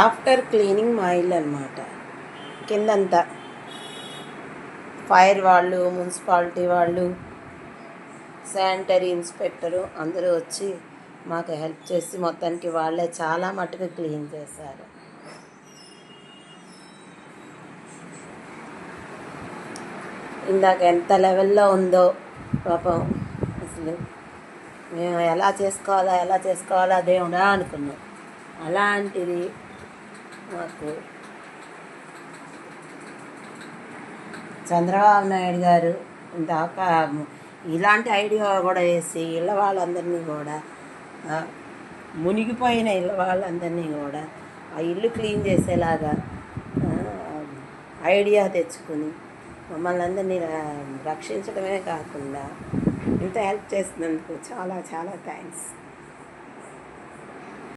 After cleaning మా ఇల్లు అనమాట. కిందంతా ఫైర్ వాళ్ళు, మున్సిపాలిటీ వాళ్ళు, శానిటరీ ఇన్స్పెక్టరు అందరూ వచ్చి మాకు హెల్ప్ చేసి మొత్తానికి వాళ్ళే చాలా మటుకు క్లీన్ చేశారు. ఇందాక ఎంత లెవెల్లో ఉందో పాపం, అసలు మేము ఎలా చేసుకోవాలా దేవుడా అనుకున్నాం. అలాంటిది మాకు చంద్రబాబు నాయుడు గారు దాకా ఇలాంటి ఐడియా కూడా వేసి ఇళ్ళ వాళ్ళందరినీ కూడా, మునిగిపోయిన ఇళ్ళ వాళ్ళందరినీ కూడా ఆ ఇల్లు క్లీన్ చేసేలాగా ఐడియా తెచ్చుకుని మమ్మల్ని అందరినీ రక్షించడమే కాకుండా ఇంత హెల్ప్ చేసినందుకు చాలా చాలా థ్యాంక్స్.